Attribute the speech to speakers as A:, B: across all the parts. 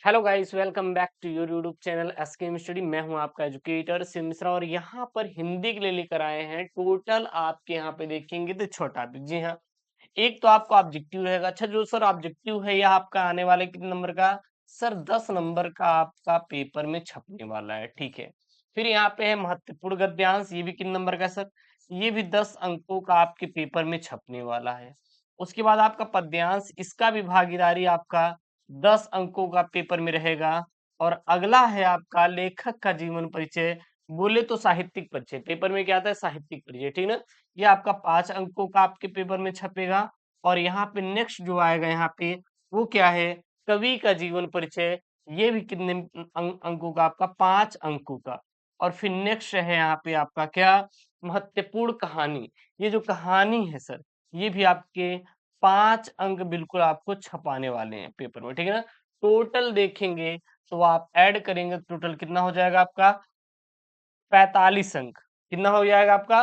A: Hello guys, welcome back to your YouTube channel SKM study. मैं हूं आपका educator Shiv Mishra और यहां पर हिंदी के लिए लेकर आए हैं टोटल। आपके यहां पे देखेंगे तो 6 टॉपिक। जी हाँ, एक तो आपका ऑब्जेक्टिव रहेगा। अच्छा, जो सर ऑब्जेक्टिव है यह आपका आने वाले कितने नंबर का? सर 10 नंबर का आपका पेपर में छपने वाला है। ठीक है, फिर यहाँ पे है महत्वपूर्ण गद्यांश। ये भी कितने नंबर का सर? ये भी 10 अंकों का आपके पेपर में छपने वाला है। उसके बाद आपका पद्यांश, इसका भी भागीदारी आपका 10 अंकों का पेपर में रहेगा। और अगला है आपका लेखक का जीवन परिचय। बोले तो साहित्यिक परिचय, पेपर में क्या आता है? साहित्यिक परिचय, ठीक ना। ये आपका 5 अंकों का आपके पेपर में छपेगा। और यहाँ पे नेक्स्ट जो आएगा यहाँ पे वो क्या है? कवि का जीवन परिचय। ये भी कितने अंकों का? आपका 5 अंकों का। और फिर नेक्स्ट है यहाँ पे आपका क्या? महत्वपूर्ण कहानी। ये जो कहानी है सर, ये भी आपके 5 अंक बिल्कुल आपको छपाने वाले हैं पेपर में, ठीक है ना। टोटल देखेंगे तो आप ऐड करेंगे, टोटल कितना हो जाएगा आपका? 45 अंक। कितना हो जाएगा आपका?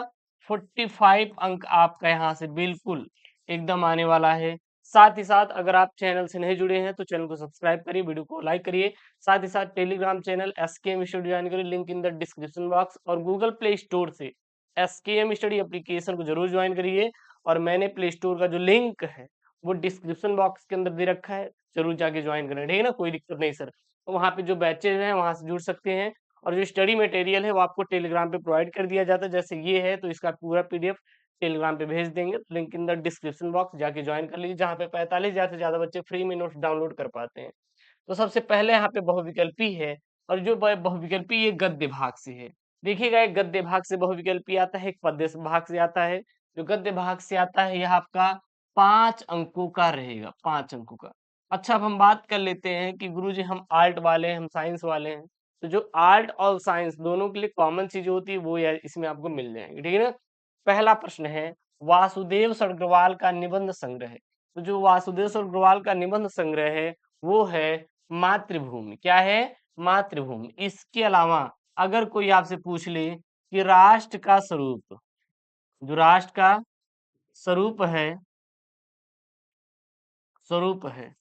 A: 45 अंक आपका यहाँ से बिल्कुल एकदम आने वाला है। साथ ही साथ अगर आप चैनल से नहीं जुड़े हैं तो चैनल को सब्सक्राइब करिए, वीडियो को लाइक करिए। साथ ही साथ Telegram channel SKM study join करिए, link in the description box. और गूगल प्ले स्टोर से एसकेएम स्टडी एप्लीकेशन को जरूर ज्वाइन करिए। और मैंने प्ले स्टोर का जो लिंक है वो डिस्क्रिप्शन बॉक्स के अंदर दे रखा है, जरूर जाके ज्वाइन करें, ठीक है ना। कोई दिक्कत नहीं सर। तो वहाँ पे जो बैचेज हैं वहां से जुड़ सकते हैं। और जो स्टडी मटेरियल है वो आपको टेलीग्राम पे प्रोवाइड कर दिया जाता है। जैसे ये है तो इसका पूरा पीडीएफ टेलीग्राम पे भेज देंगे, link in the description box, जाके ज्वाइन कर लीजिए, जहाँ पे 45,000 से ज्यादा बच्चे फ्री में नोट्स डाउनलोड कर पाते हैं। तो सबसे पहले यहाँ पे बहुविकल्पी है। और जो बहुविकल्पी ये गद्य भाग से है। देखिएगा, एक गद्य भाग से बहुविकल्पी आता है, एक पद्य भाग से आता है। जो गद्य भाग से आता है यह आपका 5 अंकों का रहेगा, 5 अंकों का। अच्छा, अब हम बात कर लेते हैं कि गुरुजी हम आर्ट वाले हैं, हम साइंस वाले हैं। तो जो आर्ट और साइंस दोनों के लिए कॉमन चीज होती है वो यार इसमें आपको मिल जाएंगी, ठीक है ना। पहला प्रश्न है वासुदेव सरगर्वाल का निबंध संग्रह है। तो जो वासुदेव सरगर्वाल का निबंध संग्रह है वो है मातृभूमि। क्या है? मातृभूमि। इसके अलावा अगर कोई आपसे पूछ ले कि राष्ट्र का स्वरूप, जो राष्ट्र का स्वरूप है, स्वरूप है,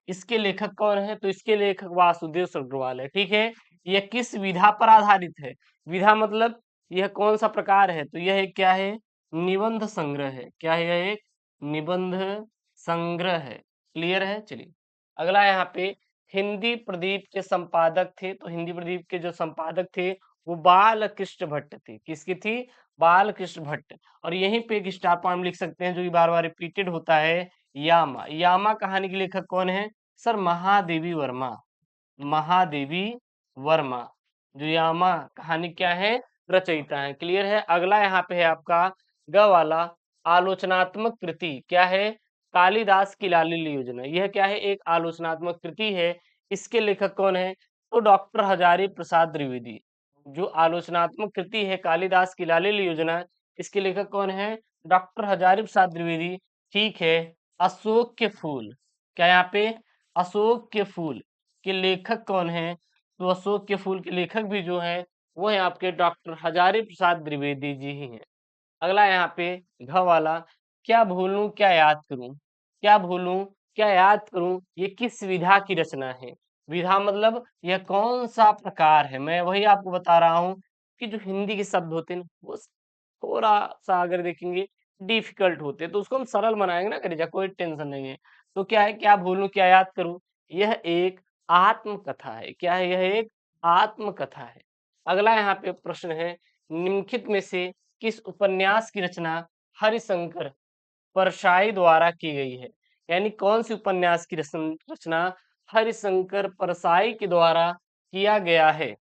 A: इसके लेखक कौन है? तो इसके लेखक वासुदेव सरगर्वाल है, ठीक है। यह किस विधा पर आधारित है? विधा मतलब यह कौन सा प्रकार है? तो यह एक क्या है? निबंध संग्रह है। क्या है? यह एक निबंध संग्रह है। क्लियर है? चलिए अगला यहाँ पे हिंदी प्रदीप के संपादक थे। तो हिंदी प्रदीप के जो संपादक थे वो बाल कृष्ण भट्ट थे। किसकी थी? बाल कृष्ण भट्ट। और यहीं पे एक स्टार पॉइंट लिख सकते हैं जो कि बार बार रिपीटेड होता है, यामा। यामा कहानी के लेखक कौन है? सर महादेवी वर्मा। महादेवी वर्मा जो यामा कहानी क्या है? रचयिता है। क्लियर है? अगला यहाँ पे है आपका ग वाला आलोचनात्मक कृति। क्या है? कालिदास की लालिल्य योजना। यह क्या है? एक आलोचनात्मक कृति है। इसके लेखक कौन है? तो डॉक्टर हजारी प्रसाद द्विवेदी। जो आलोचनात्मक कृति है कालिदास की लालिल्य योजना, इसके लेखक कौन है? डॉक्टर हजारी प्रसाद द्विवेदी। ठीक है। अशोक के फूल। क्या यहाँ पे? अशोक के फूल के लेखक कौन है? तो अशोक के फूल के लेखक भी जो है वो है आपके डॉक्टर हजारी प्रसाद द्विवेदी जी ही हैं। अगला यहाँ पे घ वाला, क्या भूलूं क्या याद करूं। क्या भूलूं क्या याद करूं, ये किस विधा की रचना है? विधा मतलब यह कौन सा प्रकार है। मैं वही आपको बता रहा हूं कि जो हिंदी के शब्द होते हैं वो थोड़ा सा अगर देखेंगे डिफिकल्ट होते हैं तो उसको हम सरल बनाएंगे ना, करिए कोई टेंशन नहीं है। तो क्या है? क्या भूलूं क्या याद करूं, यह एक आत्मकथा है। क्या है? यह एक आत्मकथा है। अगला यहाँ पे प्रश्न है निम्नलिखित में से किस उपन्यास की रचना हरिशंकर परसाई द्वारा की गई है? यानी कौन सी उपन्यास की रचना हरिशंकर परसाई के द्वारा किया गया है?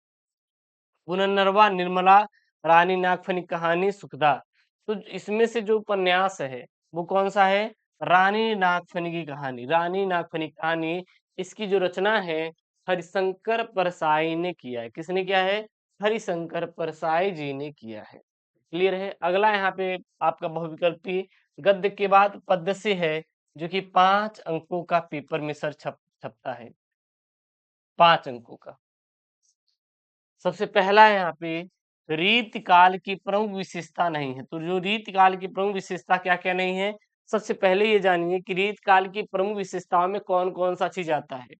A: पुनर्नवा, निर्मला, रानी नागफनी कहानी, सुखदा। तो इसमें से जो उपन्यास है वो कौन सा है? रानी नागफनी की कहानी। रानी नागफनी कहानी इसकी जो रचना है हरिशंकर परसाई ने किया है। किसने किया है? हरिशंकर परसाई जी ने किया है। क्लियर है? अगला यहाँ पे आपका बहुविकल्पी गद्य के बाद पद्य से है, जो कि 5 अंकों का पेपर में सर छपता है। 5 अंकों का। सबसे पहला है यहाँ पे रीतिकाल की प्रमुख विशेषता नहीं है। तो जो रीतिकाल की प्रमुख विशेषता क्या क्या नहीं है? सबसे पहले ये जानिए कि रीतिकाल की प्रमुख विशेषताओं में कौन कौन सा चीज आता है।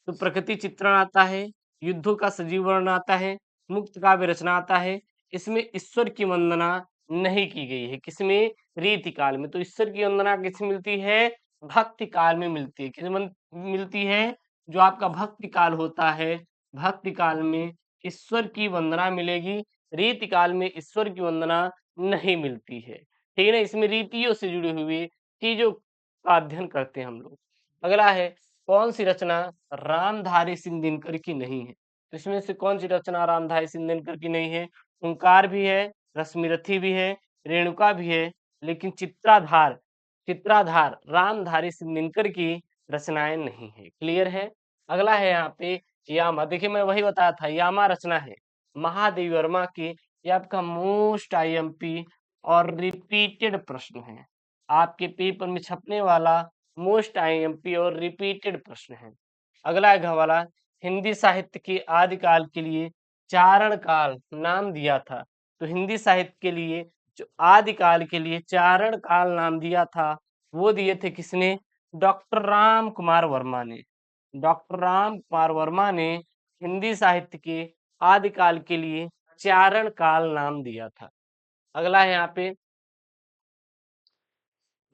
A: तो प्रकृति चित्रण आता है, युद्धों का सजीव वर्णन आता है, मुक्त काव्य रचना आता है। इसमें ईश्वर की वंदना नहीं की गई है, किसमें? रीति काल में। तो ईश्वर की वंदना किसमें मिलती है? भक्ति काल में मिलती है। किसमें मिलती है? जो आपका भक्ति काल होता है, भक्ति काल में ईश्वर की वंदना मिलेगी, रीति काल में ईश्वर की वंदना नहीं मिलती है। ठीक है ना? इसमें रीतियों से जुड़ी हुई चीजों का अध्ययन करते हैं हम लोग। अगला है, कौन सी रचना रामधारी सिंह दिनकर की नहीं है? तो इसमें से कौन सी रचना रामधारी सिंह दिनकर की नहीं है? ओंकार भी है, रश्मिरथी भी है, रेणुका भी है, लेकिन चित्राधार चित्राधार रामधारी सिंह दिनकर की रचनाएं नहीं है। क्लियर है? अगला है यहाँ पे यामा। देखिए मैं वही बताया था, यामा रचना है महादेवी वर्मा की। ये आपका मोस्ट आईएमपी और रिपीटेड प्रश्न है, आपके पेपर में छपने वाला मोस्ट आईएमपी और रिपीटेड प्रश्न है। अगला है वाला, हिंदी साहित्य के आदिकाल के लिए चारण काल नाम दिया था। तो हिंदी साहित्य के लिए जो आदिकाल के लिए चारण काल नाम दिया था, वो दिए थे किसने? डॉक्टर राम कुमार वर्मा ने। डॉक्टर राम कुमार वर्मा ने हिंदी साहित्य के आदिकाल के लिए चारण काल नाम दिया था। अगला है यहाँ पे,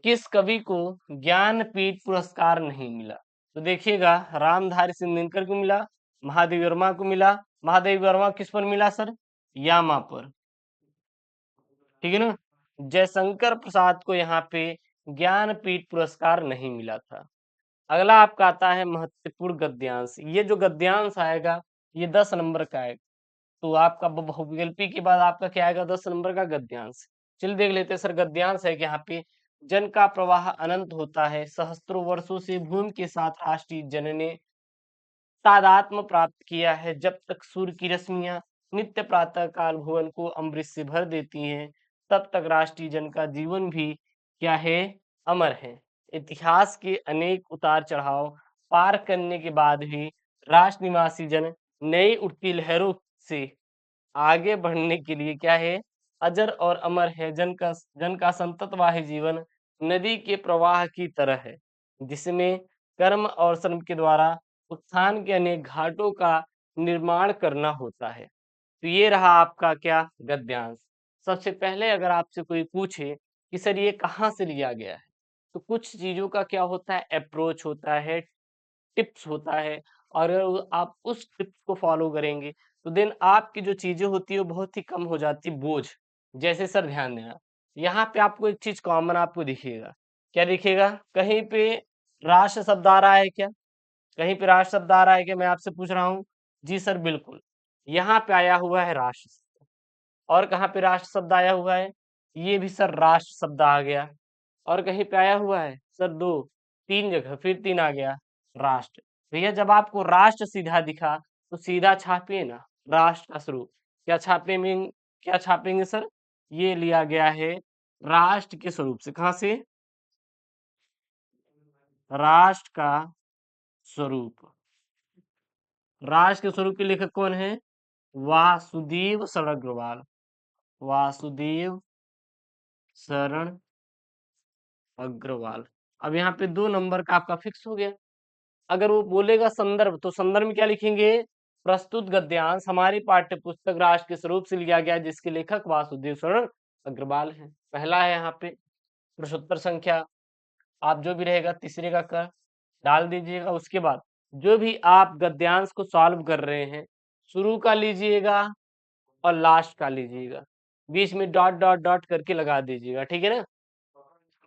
A: किस कवि को ज्ञानपीठ पुरस्कार नहीं मिला? तो देखिएगा, रामधारी सिंह दिनकर को मिला, महादेवी वर्मा को मिला। महादेवी वर्मा किस पर मिला सर? यामा पर। ठीक है ना? जयशंकर प्रसाद को यहाँ पे ज्ञानपीठ पुरस्कार नहीं मिला था। अगला आपका आता है महत्वपूर्ण गद्यांश। ये जो गद्यांश आएगा ये 10 नंबर का आएगा। तो आपका बहुविकल्पी के बाद आपका क्या आएगा? 10 नंबर का गद्यांश। चलिए देख लेते हैं सर। गद्यांश है कि यहाँ पे, जन का प्रवाह अनंत होता है, सहस्त्रों वर्षों से भूमि के साथ राष्ट्रीय जन ने तादात्म्य प्राप्त किया है। जब तक सूर्य की रश्मियां नित्य प्रातः काल भुवन को अमृत से भर देती हैं, तब तक राष्ट्रीय जन का जीवन भी क्या है? अमर है। इतिहास के अनेक उतार चढ़ाव पार करने के बाद भी राष्ट्र निवासी जन नई उठती लहरों से आगे बढ़ने के लिए क्या है? अजर और अमर है। जन का संततवाही जीवन नदी के प्रवाह की तरह है, जिसमें कर्म और श्रम के द्वारा उत्थान के अनेक घाटों का निर्माण करना होता है। तो ये रहा आपका क्या? गद्यांश। सबसे पहले अगर आपसे कोई पूछे कि सर ये कहाँ से लिया गया है, तो कुछ चीजों का क्या होता है? अप्रोच होता है, टिप्स होता है, और अगर आप उस टिप्स को फॉलो करेंगे तो देन आपकी जो चीजें होती है वो बहुत ही कम हो जाती, बोझ। जैसे सर ध्यान देना, यहाँ पे आपको एक चीज कॉमन आपको दिखेगा। क्या दिखेगा? कहीं पे राष्ट्र शब्द आ रहा है क्या? कहीं पे राष्ट्र शब्द आ रहा है क्या? मैं आपसे पूछ रहा हूँ। जी सर बिल्कुल, यहाँ पे आया हुआ है राष्ट्र शब्द। और कहाँ पे राष्ट्र शब्द आया हुआ है? ये भी सर राष्ट्र शब्द आ गया। और कहीं पे आया हुआ है सर? दो, तीन जगह, फिर तीन आ गया राष्ट्र। भैया जब आपको राष्ट्र सीधा दिखा तो सीधा छापिए ना राष्ट्र का स्वरूप। क्या छापेंगे? क्या छापेंगे सर? ये लिया गया है राष्ट्र के स्वरूप से। कहाँ से? राष्ट्र का स्वरूप। राष्ट्र के स्वरूप के लेखक कौन है? वासुदेव शरण अग्रवाल। वासुदेव शरण अग्रवाल। अब यहाँ पे 2 नंबर का आपका फिक्स हो गया। अगर वो बोलेगा संदर्भ, तो संदर्भ में क्या लिखेंगे? प्रस्तुत गद्यांश हमारी पाठ्य पुस्तक राष्ट्र के स्वरूप से लिया गया, जिसके लेखक वासुदेव शरण अग्रवाल हैं। पहला है यहाँ पे प्रश्नोत्तर संख्या। आप जो भी रहेगा तीसरे का कर डाल दीजिएगा। उसके बाद जो भी आप गद्यांश को सॉल्व कर रहे हैं, शुरू का लीजिएगा और लास्ट का लीजिएगा, बीच में डॉट डॉट डॉट करके लगा दीजिएगा। ठीक है ना?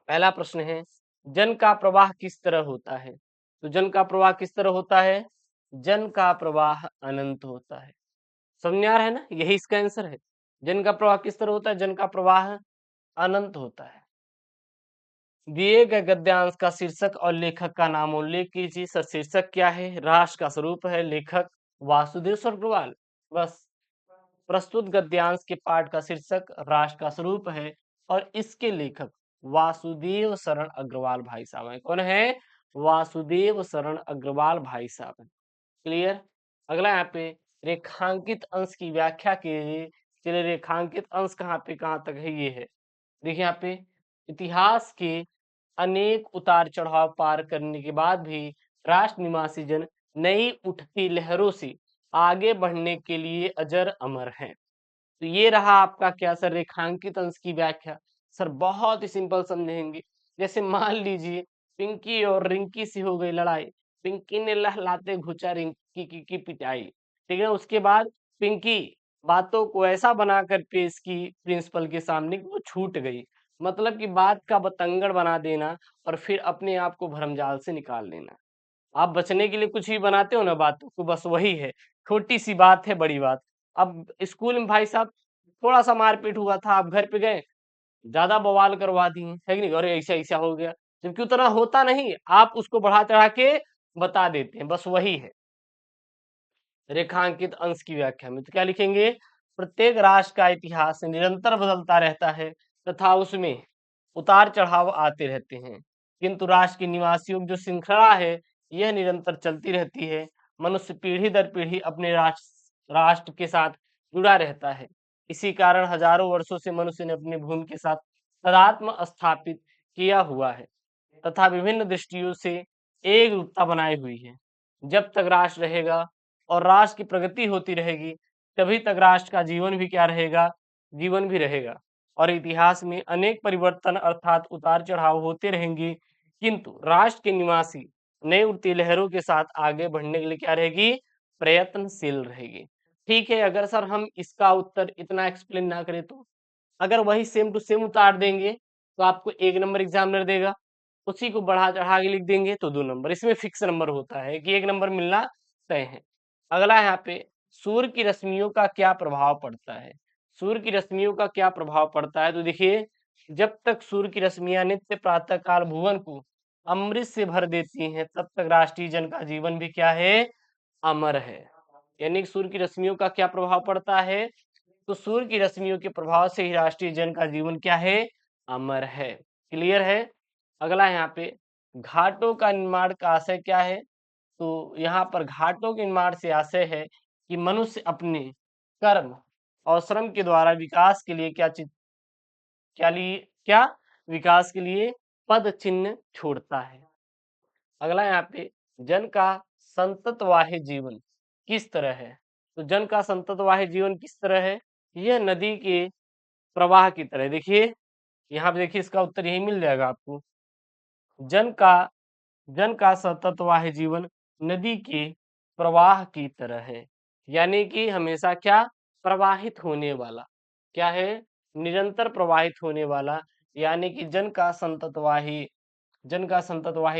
A: पहला प्रश्न है, जन का प्रवाह किस तरह होता है? तो जन का प्रवाह किस तरह होता है? जन का प्रवाह अनंत होता है। समझ में आ रहा है ना? यही इसका आंसर है। जन का प्रवाह किस तरह होता है? जन का प्रवाह अनंत होता है। दिए गए गद्यांश का शीर्षक और लेखक का नाम उल्लेख कीजिए। सर शीर्षक क्या है? राष्ट्र का स्वरूप है। लेखक वासुदेव अग्रवाल। बस। प्रस्तुत गद्यांश के पाठ का शीर्षक राष्ट्र का स्वरूप है और इसके लेखक वासुदेव शरण अग्रवाल भाई साहब हैं। कौन है? वासुदेव शरण अग्रवाल भाई साहब हैं। क्लियर? अगला यहाँ पे रेखांकित अंश की व्याख्या कीजिए। चलिए, रेखांकित अंश कहाँ तक है? ये है, देखिए यहाँ पे, इतिहास के अनेक उतार चढ़ाव पार करने के बाद भी राष्ट्र निवासी जन नई उठती लहरों से आगे बढ़ने के लिए अजर अमर है। तो ये रहा आपका क्या सर, रेखांकित अंश की व्याख्या। सर बहुत ही सिंपल समझेंगे। जैसे मान लीजिए पिंकी और रिंकी से हो गई लड़ाई, पिंकी ने लहलाते घुचा रिंकी की पिटाई, ठीक है। उसके बाद पिंकी बातों को ऐसा बनाकर पेश की प्रिंसिपल के सामने कि वो छूट गई। मतलब कि बात का बतंगड़ बना देना और फिर अपने आप को भरमजाल से निकाल लेना। आप बचने के लिए कुछ भी बनाते हो ना बातों को, बस वही है। छोटी सी बात है बड़ी बात। अब स्कूल में भाई साहब थोड़ा सा मारपीट हुआ था, आप घर पे गए, ज्यादा बवाल करवा दिए, है कि नहीं, अरे ऐसा ऐसा हो गया, जबकि उतना होता नहीं, आप उसको बढ़ा चढ़ा के बता देते हैं, बस वही है रेखांकित अंश की व्याख्या में। तो क्या लिखेंगे, प्रत्येक राष्ट्र का इतिहास निरंतर बदलता रहता है तथा उसमें उतार चढ़ाव आते रहते हैं, किंतु राष्ट्र के निवासियों की जो श्रृंखला है यह निरंतर चलती रहती है। मनुष्य पीढ़ी दर पीढ़ी अपने राष्ट्र के साथ जुड़ा रहता है। इसी कारण हजारों वर्षों से मनुष्य ने अपनी भूमि के साथ सदात्म स्थापित किया हुआ है तथा विभिन्न दृष्टियों से एक रूपता बनाई हुई है। जब तक राष्ट्र रहेगा और राष्ट्र की प्रगति होती रहेगी, तभी तक राष्ट्र का जीवन भी क्या रहेगा, जीवन भी रहेगा। और इतिहास में अनेक परिवर्तन अर्थात उतार चढ़ाव होते रहेंगे, किंतु राष्ट्र के निवासी नई उठती लहरों के साथ आगे बढ़ने के लिए क्या रहेगी, प्रयत्नशील रहेगी। ठीक है, अगर सर हम इसका उत्तर इतना एक्सप्लेन ना करें तो, अगर वही सेम टू सेम उतार देंगे तो आपको 1 नंबर एग्जामिनर देगा, उसी को बढ़ा चढ़ा के लिख देंगे तो 2 नंबर। इसमें फिक्स नंबर होता है कि 1 नंबर मिलना तय है। अगला यहाँ पे, सूर्य की रश्मियों का क्या प्रभाव पड़ता है। सूर्य की रश्मियों का क्या प्रभाव पड़ता है, तो देखिए, जब तक सूर्य की रश्मियां नित्य प्रातः काल भुवन को अमृत से भर देती हैं, तब तक राष्ट्रीय जन का जीवन भी क्या है, अमर है। यानी कि सूर्य की रश्मियों का क्या प्रभाव पड़ता है, तो सूर्य की रश्मियों के प्रभाव से ही राष्ट्रीय जन का जीवन क्या है, अमर है। क्लियर है। अगला यहाँ पे, घाटों का निर्माण का आशय क्या है, तो यहाँ पर घाटों के निर्माण से आशय है कि मनुष्य अपने कर्म और श्रम के द्वारा विकास के लिए क्या विकास के लिए पद चिन्ह छोड़ता है। अगला यहाँ पे, जन का संततवाही जीवन किस तरह है, तो जन का संततवाही जीवन किस तरह है, यह नदी के प्रवाह की तरह। देखिए यहाँ पे, देखिए इसका उत्तर यही मिल जाएगा आपको। जन का जन का सततवाही जीवन नदी के प्रवाह की तरह है, यानी कि हमेशा क्या, प्रवाहित होने वाला, क्या है, निरंतर प्रवाहित होने वाला। यानी कि जन का संततवाही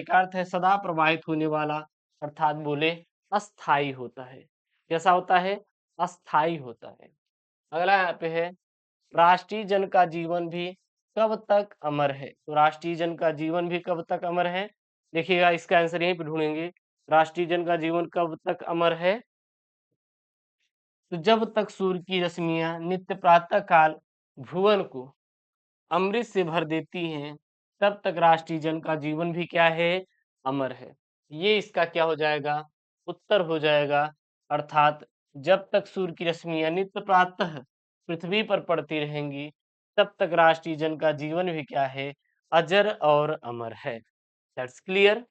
A: का अर्थ है सदा प्रवाहित होने वाला, अर्थात बोले अस्थाई होता है। कैसा होता है, अस्थाई होता है। अगला यहाँ पे है, राष्ट्रीय जन का जीवन भी कब तक अमर है, तो राष्ट्रीय जन का जीवन भी कब तक अमर है, देखिएगा इसका आंसर यहीं पे ढूंढेंगे। राष्ट्रीय जन का जीवन कब तक अमर है, तो जब तक सूर्य की रश्मियां नित्य प्रातः काल भुवन को अमृत से भर देती हैं, तब तक राष्ट्रीय जन का जीवन भी क्या है, अमर है। ये इसका क्या हो जाएगा, उत्तर हो जाएगा। अर्थात जब तक सूर्य की रश्मियां नित्य प्रातः पृथ्वी पर पड़ती रहेंगी, तब तक राष्ट्रीय जन का जीवन भी क्या है, अजर और अमर है। That's clear.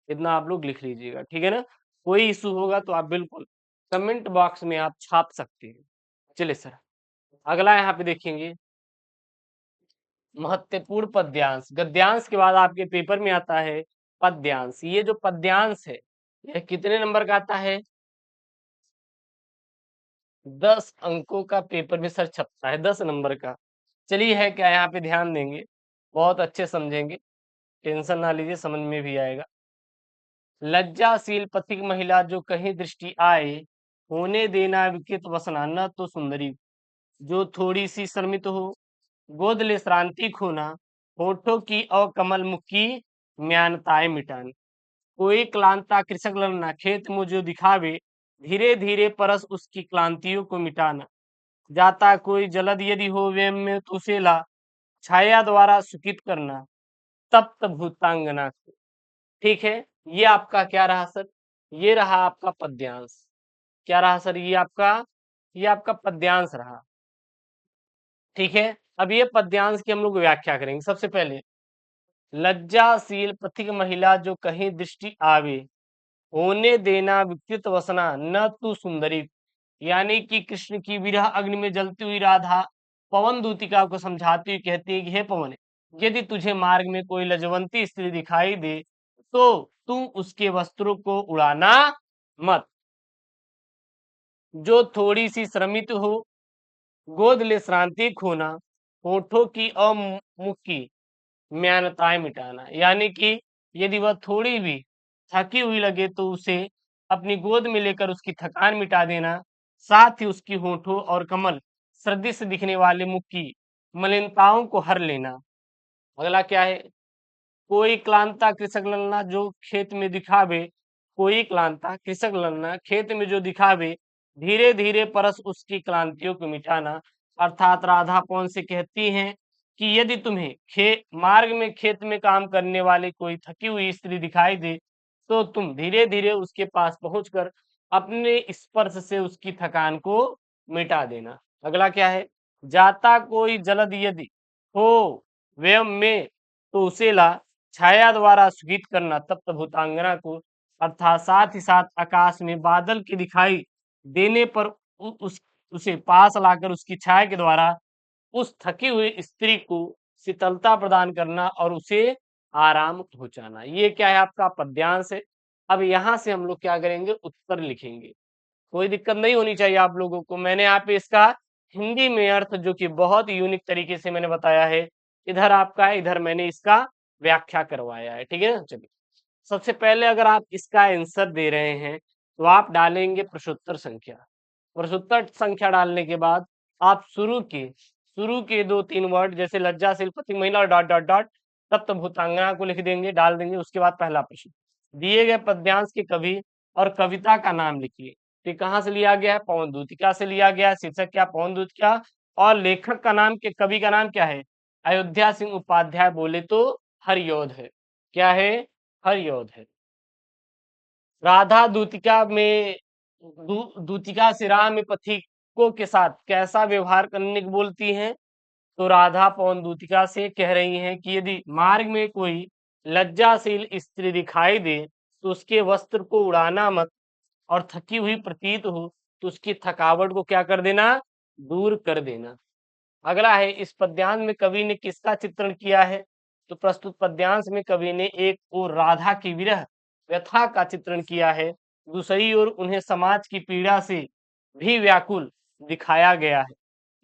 A: इतना आप लोग लिख लीजिएगा, ठीक है ना। कोई इशू होगा तो आप बिल्कुल कमेंट बॉक्स में आप छाप सकते हैं। चलिए सर, अगला यहाँ पे देखेंगे, महत्वपूर्ण पद्यांश। गद्यांश के बाद आपके पेपर में आता है पद्यांश। ये जो पद्यांश है, यह कितने नंबर का आता है, 10 अंकों का पेपर में सर छपता है, 10 नंबर का। चलिए है क्या, यहाँ पे ध्यान देंगे, बहुत अच्छे समझेंगे, टेंशन ना लीजिए, समझ में भी आएगा। लज्जाशील पथिक महिला जो कहीं दृष्टि आए, होने देना विकृत वसना न तो सुंदरी, जो थोड़ी सी शर्मित हो गोद ले श्रांति खोना, होठों की और कमल मुख की म्यानताएं मिटान, कोई क्लांता कृषक लड़ना खेत मुझे दिखावे, धीरे धीरे परस उसकी क्लांतियों को मिटाना, जाता कोई जलद यदि हो वे में तुसेला, छाया द्वारा सुकित करना तप्त भूतांगना को। ठीक है, ये आपका क्या रहा सर, ये रहा आपका पद्यांश। क्या रहा सर, ये आपका पद्यांश रहा। ठीक है, अब ये पद्यांश की हम लोग व्याख्या करेंगे। सबसे पहले, लज्जाशील पथिक महिला जो कहीं दृष्टि आवे, होने देना विकृत वसना न तू सुंदरी। यानी कि कृष्ण की विरह अग्नि में जलती हुई राधा पवन दूतिका को समझाती हुई कहती है कि हे पवन, यदि तुझे मार्ग में कोई लजवंती स्त्री दिखाई दे तो तू उसके वस्त्रों को उड़ाना मत। जो थोड़ी सी श्रमित हो गोद ले श्रांति खोना, होठों की मुख की म्यानताएं मिटाना। यानी कि यदि वह थोड़ी भी थकी हुई लगे तो उसे अपनी गोद में लेकर उसकी थकान मिटा देना, साथ ही उसकी होठों और कमल सर्दी से दिखने वाले मुख की मलिनताओं को हर लेना। अगला क्या है? कोई क्लांता कृषक ललना जो खेत में दिखावे, कोई क्लांता कृषक ललना खेत में जो दिखावे, धीरे धीरे परस उसकी क्लांतियों को मिटाना। अर्थात राधा पवन से कहती हैं कि यदि तुम्हें मार्ग में खेत में काम करने वाली कोई थकी हुई स्त्री दिखाई दे तो तुम धीरे धीरे उसके पास पहुंचकर अपने स्पर्श से उसकी थकान को मिटा देना। अगला क्या है? जाता कोई जलद यदि हो व्यम में तो उसे ला, छाया द्वारा सुगीत करना तप्त भूतांगना को। अर्थात साथ ही साथ आकाश में बादल की दिखाई देने पर उसे पास लाकर उसकी छाया के द्वारा उस थकी हुई स्त्री को शीतलता प्रदान करना और उसे आराम पहुंचाना। ये क्या है? आपका पद्यांश है। अब यहाँ से हम लोग क्या करेंगे? उत्तर लिखेंगे। कोई दिक्कत नहीं होनी चाहिए आप लोगों को। मैंने यहाँ पे इसका हिंदी में अर्थ जो कि बहुत यूनिक तरीके से मैंने बताया है, इधर आपका है, इधर मैंने इसका व्याख्या करवाया है। ठीक है ना? चलिए, सबसे पहले अगर आप इसका आंसर दे रहे हैं तो आप डालेंगे प्रश्नोत्तर संख्या। प्रश्नोत्तर संख्या डालने के बाद आप शुरू के 2-3 वर्ड जैसे लज्जाशील पति महिला डॉट डॉट डॉट तप्त भूतांगना को लिख देंगे, डाल देंगे। उसके बाद पहला प्रश्न, दिए गए पद्यांश के कवि और कविता का नाम लिखिए। तो कहाँ से लिया गया है? पवन दूतिका से लिया गया है। शीर्षक क्या? पवन दूतिका। और लेखक का नाम के कवि का नाम क्या है? अयोध्या सिंह उपाध्याय, बोले तो हरियोध है। क्या है? हरियोध है। राधा दूतिका में दूतिका से राह में पथिकों के साथ कैसा व्यवहार करने को बोलती हैं? तो राधा पवन दूतिका से कह रही हैं कि यदि मार्ग में कोई लज्जाशील स्त्री दिखाई दे तो उसके वस्त्र को उड़ाना मत, और थकी हुई प्रतीत हो तो उसकी थकावट को क्या कर देना? दूर कर देना। अगला है, इस पद्यांश में कवि ने किसका चित्रण किया है? तो प्रस्तुत पद्यांश में कवि ने एक ओर राधा की विरह व्यथा का चित्रण किया है, दूसरी ओर उन्हें समाज की पीड़ा से भी व्याकुल दिखाया गया है।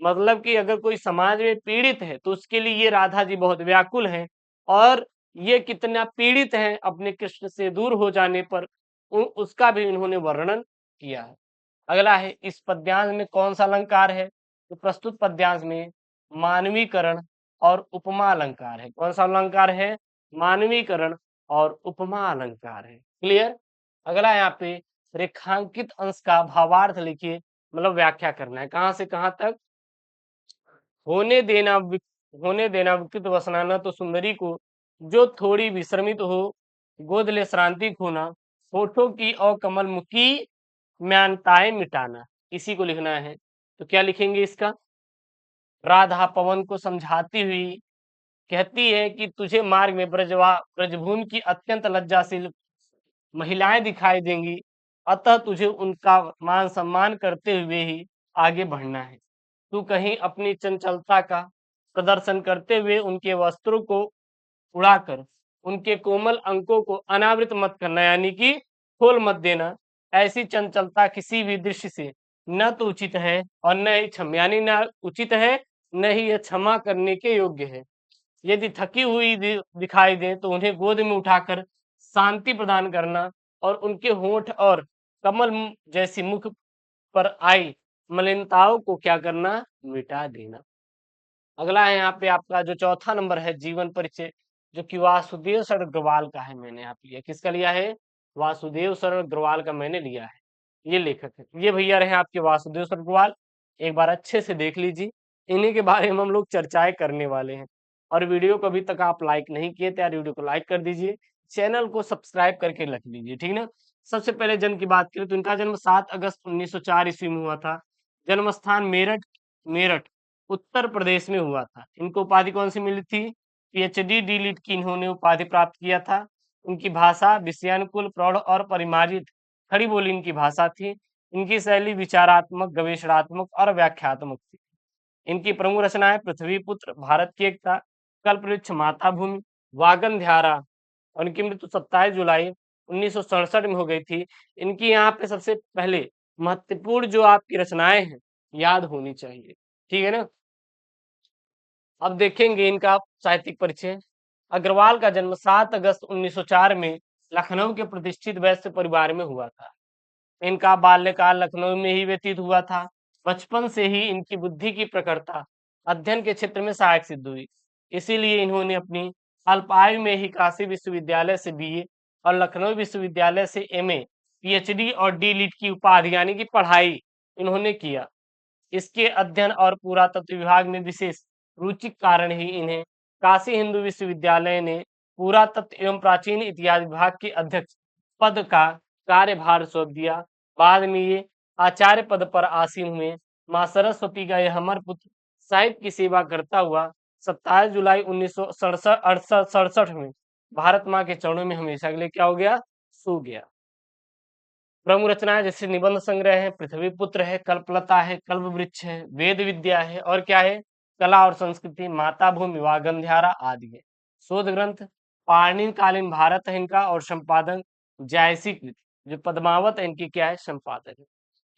A: मतलब कि अगर कोई समाज में पीड़ित है तो उसके लिए ये राधा जी बहुत व्याकुल हैं, और ये कितना पीड़ित हैं अपने कृष्ण से दूर हो जाने पर, उसका भी इन्होंने वर्णन किया है। अगला है, इस पद्यांश में कौन सा अलंकार है? तो प्रस्तुत पद्यांश में मानवीकरण और उपमा अलंकार है। कौन सा अलंकार है? मानवीकरण और उपमा अलंकार है। क्लियर? अगला यहाँ पे रेखांकित अंश का भावार्थ लिखिए, मतलब व्याख्या करना है। कहाँ से कहाँ तक? होने देना विकृत वसना न तो सुंदरी को, जो थोड़ी विश्रमित हो गोद ले श्रांति खोना, होठों की और कमल मुखी म्यानताएं मिटाना। इसी को लिखना है। तो क्या लिखेंगे इसका? राधा पवन को समझाती हुई कहती है कि तुझे मार्ग में ब्रजभूमि की अत्यंत लज्जाशील महिलाएं दिखाई देंगी, अतः तुझे उनका मान सम्मान करते हुए ही आगे बढ़ना है। तू कहीं अपनी चंचलता का प्रदर्शन करते हुए उनके वस्त्रों को उड़ाकर उनके कोमल अंकों को अनावृत मत करना, यानी कि खोल मत देना। ऐसी चंचलता किसी भी दृश्य से न तो उचित है और न ही यानी न उचित है, न ही यह क्षमा करने के योग्य है। यदि थकी हुई दिखाई दे तो उन्हें गोद में उठाकर शांति प्रदान करना, और उनके होंठ और कमल जैसी मुख पर आई मलिनताओं को क्या करना? मिटा देना। अगला है यहाँ पे आपका जो चौथा नंबर है, जीवन परिचय, जो कि वासुदेव शरण अग्रवाल का है। मैंने यहाँ पे लिया, किसका लिया है? वासुदेव शरण अग्रवाल का मैंने लिया है। ये लेखक है, ये भैया रहे आपके वासुदेव शरण अग्रवाल। एक बार अच्छे से देख लीजिए, इन्हीं के बारे में हम लोग चर्चाएं करने वाले हैं। और वीडियो को अभी तक आप लाइक नहीं किए तो यार वीडियो को लाइक कर दीजिए, चैनल को सब्सक्राइब करके रख लीजिए, ठीक ना। सबसे पहले जन्म की बात करें तो इनका जन्म 7 अगस्त 1904 ईस्वी में हुआ था। जन्म स्थान मेरठ, मेरठ उत्तर प्रदेश में हुआ था। इनको उपाधि कौन सी मिली थी? पीएचडी डी लिट की इन्होंने उपाधि प्राप्त किया था। इनकी भाषा विषयानुकूल, प्रौढ़ और परिमार्जित खड़ी बोली इनकी भाषा थी। इनकी शैली विचारात्मक, गवेषणात्मक और व्याख्यात्मक थी। इनकी प्रमुख रचनाएं पृथ्वीपुत्र, भारत की एकता, कल्पवृक्ष, माताभूमि, वागंध्यारा, और इनकी मृत्यु 27 जुलाई 1967 में हो गई थी। इनकी यहाँ पे सबसे पहले महत्वपूर्ण जो आपकी रचनाएं हैं याद होनी चाहिए, ठीक है ना। अब देखेंगे इनका साहित्यिक परिचय। अग्रवाल का जन्म 7 अगस्त 1904 में लखनऊ के प्रतिष्ठित वैश्य परिवार में हुआ था। इनका बाल्यकाल लखनऊ में ही व्यतीत हुआ था। बचपन से ही इनकी बुद्धि की प्रखरता अध्ययन के क्षेत्र में सहायक सिद्ध हुई। इसीलिए इन्होंने अपनी अल्पायु में ही काशी विश्वविद्यालय से बीए और लखनऊ विश्वविद्यालय से एमए, पीएचडी और डी लिट की उपाधि यानी कि पढ़ाई इन्होंने किया। इसके अध्ययन और पुरातत्व विभाग में विशेष रुचि के कारण ही इन्हें काशी हिंदू विश्वविद्यालय ने पुरातत्व एवं प्राचीन इतिहास विभाग के अध्यक्ष पद का कार्यभार सौंप दिया। बाद में ये आचार्य पद पर आसीन हुए। माँ सरस्वती का यह हमर पुत्र साहित्य की सेवा करता हुआ 27 जुलाई 1967 में भारत माँ के चरणों में हमेशा के लिए क्या हो गया, सो गया। प्रमुख रचनाएं जैसे निबंध संग्रह है, पृथ्वीपुत्र है, कल्पलता है, कल्पवृक्ष है, वेद विद्या है, और क्या है, कला और संस्कृति, माताभूमि, वागंध्यारा आदि है। शोध ग्रंथ पाणिनि कालीन भारत है इनका, और संपादन जायसी कृत। जो पद्मावत है इनकी क्या है, संपादक है।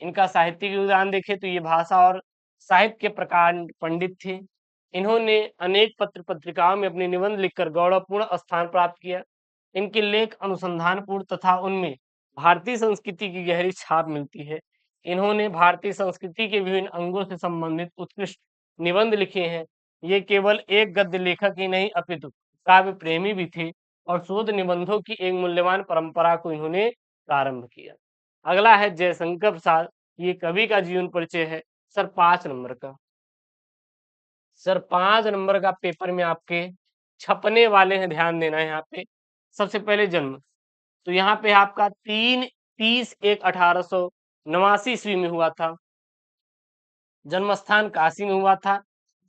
A: इनका साहित्यिक योगदान देखें तो ये भाषा और साहित्य के प्रकार पंडित थे। इन्होंने अनेक पत्र पत्रिकाओं में अपने निबंध लिखकर गौरवपूर्ण स्थान प्राप्त किया। इनके लेख अनुसंधानपूर्ण तथा उनमें भारतीय संस्कृति की गहरी छाप मिलती है। इन्होंने भारतीय संस्कृति के विभिन्न अंगों से संबंधित उत्कृष्ट निबंध लिखे हैं। ये केवल एक गद्य लेखक ही नहीं अपितु काव्य प्रेमी भी थे और शोध निबंधों की एक मूल्यवान परंपरा को इन्होंने प्रारंभ किया। अगला है जयशंकर प्रसाद। ये कवि का जीवन परिचय है सर 5 नंबर का। सर 5 नंबर का पेपर में आपके छपने वाले हैं, ध्यान देना है यहाँ पे। सबसे पहले जन्म, तो यहाँ पे आपका 3/30/1/1889 ईस्वी में हुआ था। जन्म स्थान काशी में हुआ था।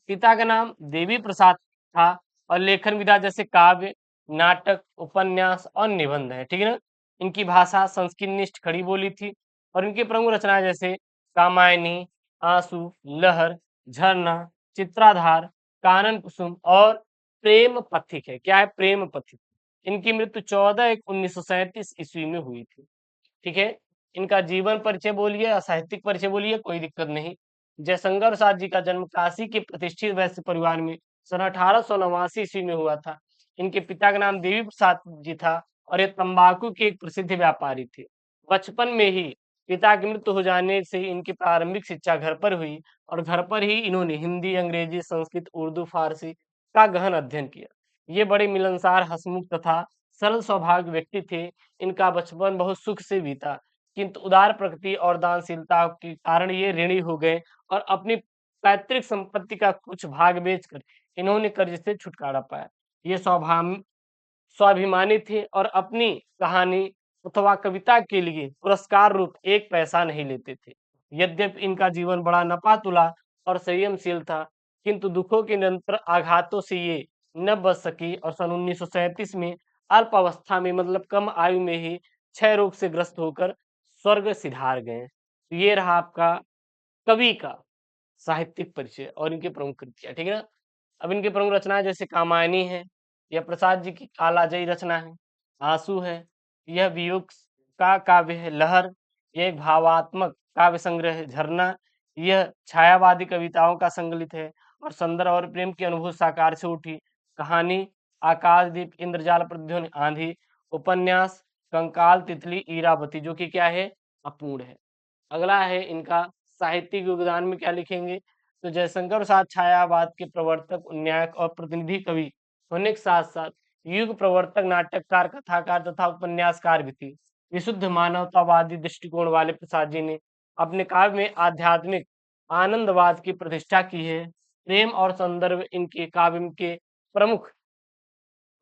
A: पिता का नाम देवी प्रसाद था और लेखन विधा जैसे काव्य, नाटक, उपन्यास और निबंध है, ठीक है ना। इनकी भाषा संस्कृतनिष्ठ खड़ी बोली थी और इनकी प्रमुख रचनाएं जैसे कामायनी, आंसू, लहर, झरना, चित्राधार, कानन कुसुम और प्रेम पथिक है। क्या है, प्रेम पथिक। इनकी मृत्यु 14/1/1937 ईस्वी में हुई थी, ठीक है। इनका जीवन परिचय बोलिए या साहित्यिक परिचय बोलिए, कोई दिक्कत नहीं। जयशंकर प्रसाद जी का जन्म काशी के प्रतिष्ठित वैश्य परिवार में सन 1889 ईस्वी में हुआ था। इनके पिता का नाम देवी प्रसाद जी था और ये तंबाकू के एक प्रसिद्ध व्यापारी थे। बचपन में ही पिता की मृत्यु हो जाने से इनकी प्रारंभिक शिक्षा घर पर हुई और घर पर ही इन्होंने हिंदी, अंग्रेजी, संस्कृत, उर्दू, फारसी का गहन अध्ययन किया। ये बड़े मिलनसार, हंसमुख तथा सरल स्वभाव के व्यक्ति थे। इनका बचपन बहुत सुख से बीता, किंतु उदार प्रकृति और दानशीलता के कारण ये ऋणी हो गए और अपनी पैतृक संपत्ति का कुछ भाग बेचकर इन्होंने कर्ज से छुटकारा पाया। ये स्वाभिमानी थे और अपनी कहानी अथवा कविता के लिए पुरस्कार रूप 1 पैसा नहीं लेते थे। यद्यपि इनका जीवन बड़ा नपा-तुला और संयमशील था, किंतु दुखों के निरंतर आघातों से ये न बच सकी और सन 1937 में अल्प अवस्था में मतलब कम आयु में ही क्षय रोग से ग्रस्त होकर स्वर्ग सिधार गए। तो ये रहा आपका कवि का साहित्यिक परिचय और इनकी प्रमुख कृतियाँ, ठीक है ना। अब इनकी प्रमुख रचनाएं जैसे कामायनी है, यह प्रसाद जी की कालाजयी रचना है। आंसू है, यह वियोग का काव्य है। लहर, यह एक भावात्मक काव्य संग्रह है। झरना, यह छायावादी कविताओं का संकलित है और सुंदर और प्रेम की अनुभूति साकार से उठी। कहानी, आकाशदीप, इंद्रजाल, प्रतिध्वनि, आंधी। उपन्यास, कंकाल, तितली, इरावती, जो कि क्या है, अपूर्ण है। अगला है इनका साहित्यिक योगदान में क्या लिखेंगे, तो जयशंकर प्रसाद छायावाद के प्रवर्तक, उन्नायक और प्रतिनिधि कवि होने के साथ साथ युग प्रवर्तक, नाटककार, कथाकार तथा उपन्यासकार भी थे। विशुद्ध मानवतावादी दृष्टिकोण वाले प्रसाद जी ने अपने काव्य में आध्यात्मिक आनंदवाद की प्रतिष्ठा की है। प्रेम और संदर्भ इनके काव्य के प्रमुख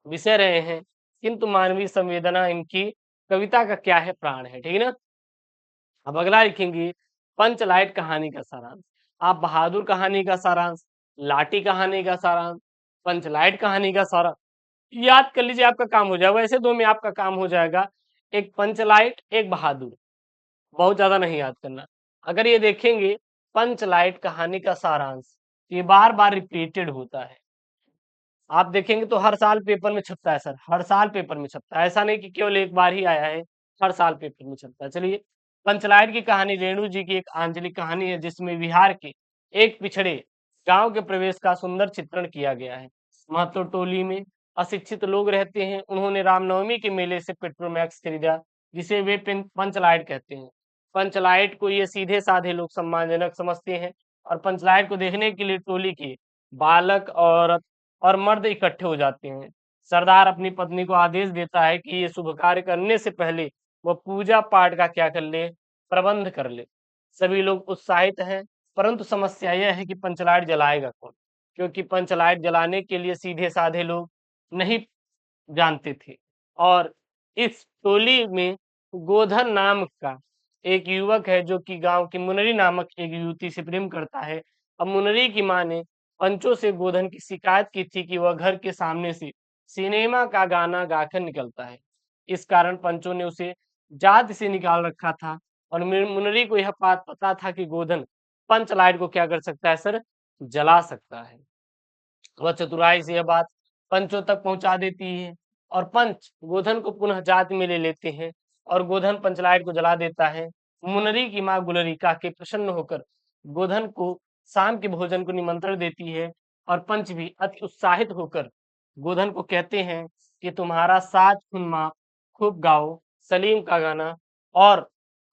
A: विषय रहे हैं, किंतु मानवीय संवेदना इनकी कविता का क्या है, प्राण है, ठीक है ना। अब अगला लिखेंगे पंचलाइट कहानी का सारांश। आप बहादुर कहानी का सारांश, लाठी कहानी का सारांश, पंचलाइट कहानी का सारांश याद कर लीजिए, आपका काम हो जाएगा। वैसे 2 में आपका काम हो जाएगा, एक पंचलाइट, एक बहादुर। बहुत ज़्यादा नहीं याद करना। अगर ये देखेंगे पंचलाइट कहानी का सारांश, ये बार-बार रिपीटेड होता है। आप देखेंगे तो हर साल पेपर में छपता है सर, हर साल पेपर में छपता है। ऐसा नहीं कि केवल एक बार ही आया है, हर साल पेपर में छपता है। चलिए, पंचलाइट की कहानी रेणु जी की एक आंचलिक कहानी है, जिसमें बिहार के एक पिछड़े गांव के प्रवेश का सुंदर चित्रण किया गया है। महतो टोली में अशिक्षित लोग रहते हैं। उन्होंने रामनवमी के मेले से पेट्रोमैक्स खरीदा, जिसे वे पंचलाइट कहते हैं। पंचलाइट को ये सीधे साधे लोग सम्मानजनक समझते हैं, और पंचलाइट को देखने के लिए टोली के बालक और मर्द इकट्ठे हो जाते हैं। सरदार अपनी पत्नी को आदेश देता है कि ये शुभ कार्य करने से पहले वह पूजा पाठ का क्या कर ले, प्रबंध कर ले। सभी लोग उत्साहित हैं, परंतु समस्या यह है कि पंचलाइट जलाएगा कौन? क्योंकि पंचलाइट जलाने के लिए सीधे साधे लोग नहीं जानते थे। और इस टोली में गोधन नाम का एक युवक है, जो कि गांव की मुनरी नामक एक युवती से प्रेम करता है। अब मुनरी की माँ ने पंचों से गोधन की शिकायत की थी कि वह घर के सामने से सिनेमा का गाना गाकर निकलता है। इस कारण पंचों ने उसे जात से निकाल रखा था, और मुनरी को यह बात पता था कि गोधन पंच लाइट को क्या कर सकता है सर, जला सकता है। वह चतुराई से यह बात पंचों तक पहुंचा देती है, और पंच गोधन को पुनः जात में ले लेते हैं, और गोधन पंचलाइट को जला देता है। मुनरी की माँ गुलरी काके प्रसन्न होकर गोधन को शाम के भोजन को निमंत्रण देती है, और पंच भी अति उत्साहित होकर गोधन को कहते हैं कि तुम्हारा साथ खून माँ खूब गाओ सलीम का गाना। और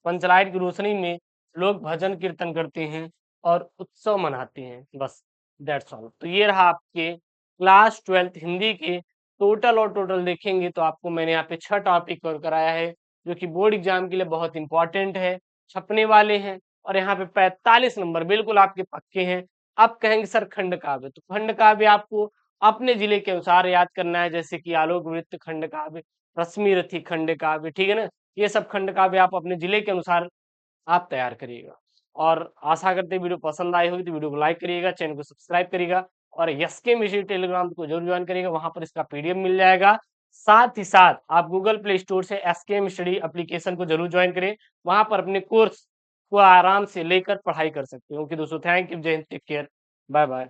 A: पंचलाइट की रोशनी में लोग भजन कीर्तन करते हैं और उत्सव मनाते हैं। बस, दैट्स ऑल। तो ये रहा आपके क्लास 12th हिंदी के टोटल देखेंगे तो आपको मैंने यहाँ पे 6 टॉपिक कवर कराया है, जो कि बोर्ड एग्जाम के लिए बहुत इंपॉर्टेंट है, छपने वाले हैं। और यहाँ पे 45 नंबर बिल्कुल आपके पक्के हैं। आप कहेंगे सर खंड काव्य, तो खंड काव्य आपको अपने जिले के अनुसार याद करना है, जैसे कि आलोक वृत्त खंड काव्य, रश्मि रथी खंड काव्य, ठीक है ना। ये सब खंड काव्य आप अपने जिले के अनुसार आप तैयार करिएगा। और आशा करते हैं वीडियो पसंद आई होगी, तो वीडियो को लाइक करिएगा, चैनल को सब्सक्राइब करिएगा, और एसके मिश्री टेलीग्राम को जरूर ज्वाइन करिएगा, वहां पर इसका पीडीएफ मिल जाएगा। साथ ही साथ आप गूगल प्ले स्टोर से एसके मिश्री एप्लीकेशन को जरूर ज्वाइन करें, वहां पर अपने कोर्स को आराम से लेकर पढ़ाई कर सकते हो। ओके दोस्तों, थैंक यू, जय Hind, take care, bye bye.